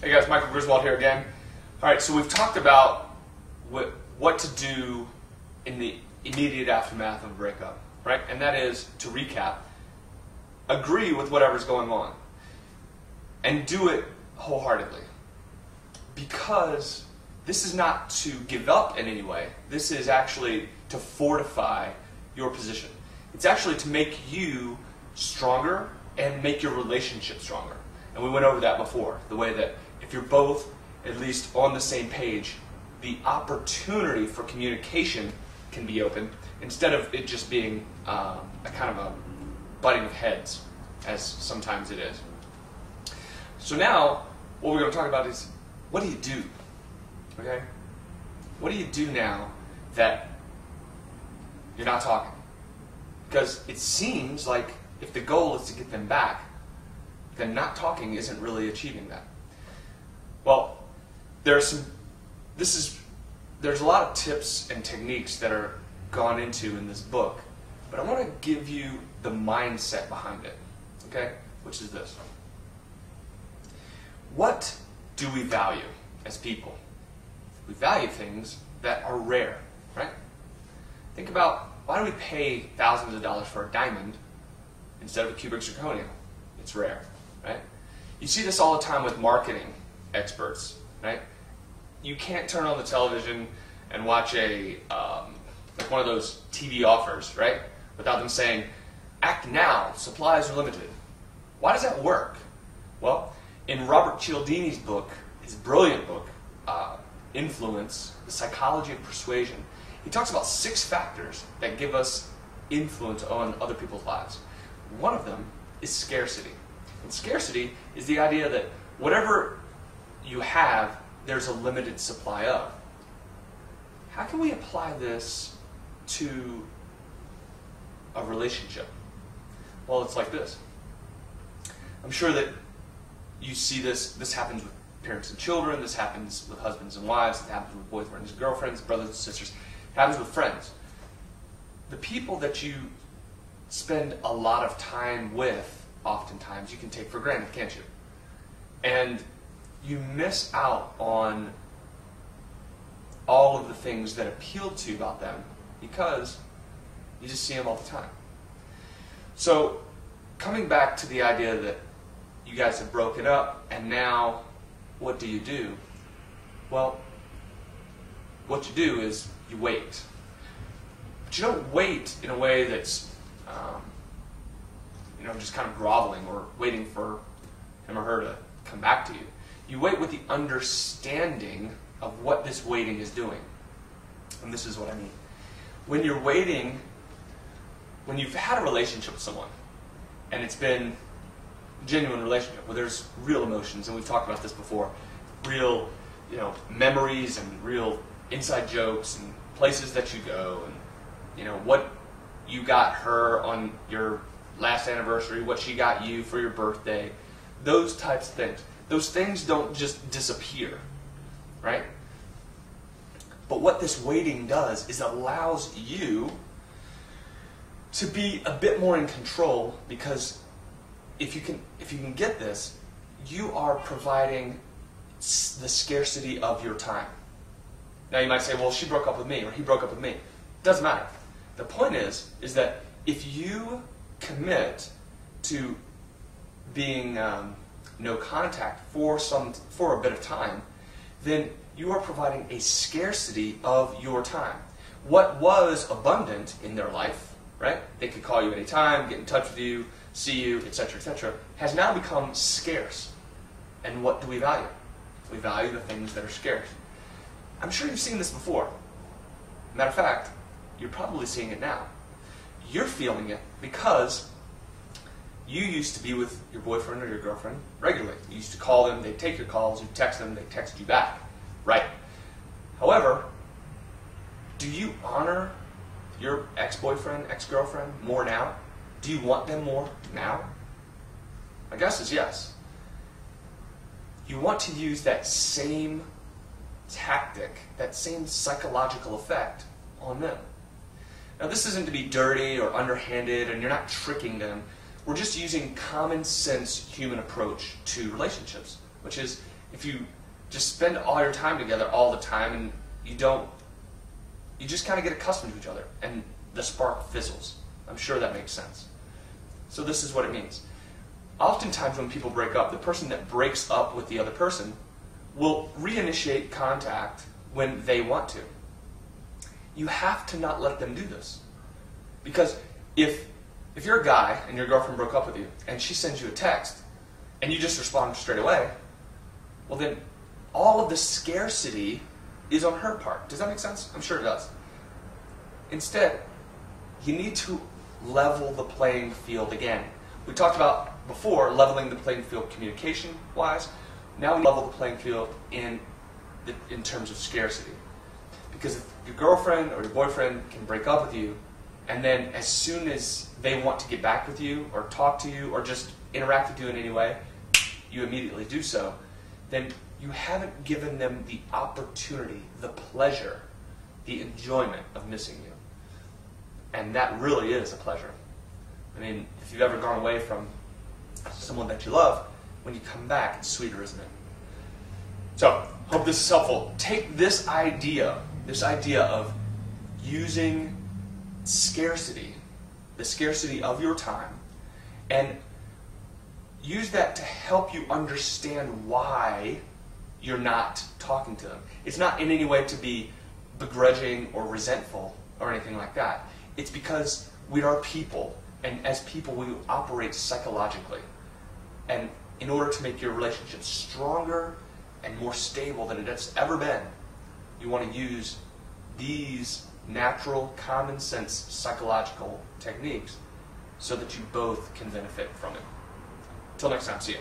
Hey guys, Michael Griswold here again. Alright, so we've talked about what to do in the immediate aftermath of a breakup, right? And that is, to recap, agree with whatever's going on and do it wholeheartedly. Because this is not to give up in any way. This is actually to fortify your position. It's actually to make you stronger and make your relationship stronger. And we went over that before, the way that if you're both at least on the same page, the opportunity for communication can be open instead of it just being a kind of a butting of heads, as sometimes it is. So now, what we're going to talk about is, what do you do? Okay? What do you do now that you're not talking? Because it seems like if the goal is to get them back, then not talking isn't really achieving that. Well, there's a lot of tips and techniques that are gone into in this book, but I want to give you the mindset behind it, okay? Which is this. What do we value as people? We value things that are rare, right? Think about, why do we pay thousands of dollars for a diamond instead of a cubic zirconia? It's rare, right? You see this all the time with marketing experts, right? You can't turn on the television and watch like one of those TV offers, right? Without them saying, act now, supplies are limited. Why does that work? Well, in Robert Cialdini's book, his brilliant book, Influence, The Psychology of Persuasion, he talks about 6 factors that give us influence on other people's lives. One of them is scarcity. And scarcity is the idea that whatever you have, there's a limited supply of. How can we apply this to a relationship? Well, it's like this. I'm sure that you see this happens with parents and children, this happens with husbands and wives, it happens with boyfriends and girlfriends, brothers and sisters, it happens with friends. The people that you spend a lot of time with, oftentimes, you can take for granted, can't you? And you miss out on all of the things that appeal to you about them because you just see them all the time. So, coming back to the idea that you guys have broken up and now what do you do? Well, what you do is you wait. But you don't wait in a way that's just kind of groveling or waiting for him or her to come back to you. You wait with the understanding of what this waiting is doing. And this is what I mean. When you're waiting, when you've had a relationship with someone, and it's been a genuine relationship where there's real emotions, and we've talked about this before, real memories and real inside jokes and places that you go, and what you got her on your last anniversary, what she got you for your birthday, those types of things. Those things don't just disappear, right? But what this waiting does is allows you to be a bit more in control, because if you can get this, you are providing the scarcity of your time. Now you might say, well, she broke up with me, or he broke up with me. Doesn't matter. The point is that if you commit to being no contact for a bit of time, then you are providing a scarcity of your time. What was abundant in their life, right? They could call you anytime, get in touch with you, see you, etc., has now become scarce. And what do we value? We value the things that are scarce. I'm sure you've seen this before. Matter of fact, you're probably seeing it now. You're feeling it because you used to be with your boyfriend or your girlfriend regularly. You used to call them, they'd take your calls, you text them, they text you back. Right. However, do you honor your ex-boyfriend, ex-girlfriend more now? Do you want them more now? My guess is yes. You want to use that same tactic, that same psychological effect on them. Now, this isn't to be dirty or underhanded, and you're not tricking them. We're just using common sense human approach to relationships, which is if you just spend all your time together all the time and you just kind of get accustomed to each other and the spark fizzles. I'm sure that makes sense. So this is what it means. Oftentimes when people break up, the person that breaks up with the other person will reinitiate contact when they want to. You have to not let them do this. Because if you're a guy and your girlfriend broke up with you and she sends you a text and you just respond straight away, well then all of the scarcity is on her part. Does that make sense? I'm sure it does. Instead, you need to level the playing field again. We talked about before leveling the playing field communication-wise. Now we level the playing field in terms of scarcity. Because if your girlfriend or your boyfriend can break up with you, and then as soon as they want to get back with you or talk to you or just interact with you in any way, you immediately do so, then you haven't given them the opportunity, the pleasure, the enjoyment of missing you. And that really is a pleasure. I mean, if you've ever gone away from someone that you love, when you come back, it's sweeter, isn't it? So, hope this is helpful. Take this idea of using scarcity, the scarcity of your time, and use that to help you understand why you're not talking to them. It's not in any way to be begrudging or resentful or anything like that. It's because we are people, and as people we operate psychologically. And in order to make your relationship stronger and more stable than it has ever been, you want to use these natural, common sense psychological techniques so that you both can benefit from it. Until next time, see you.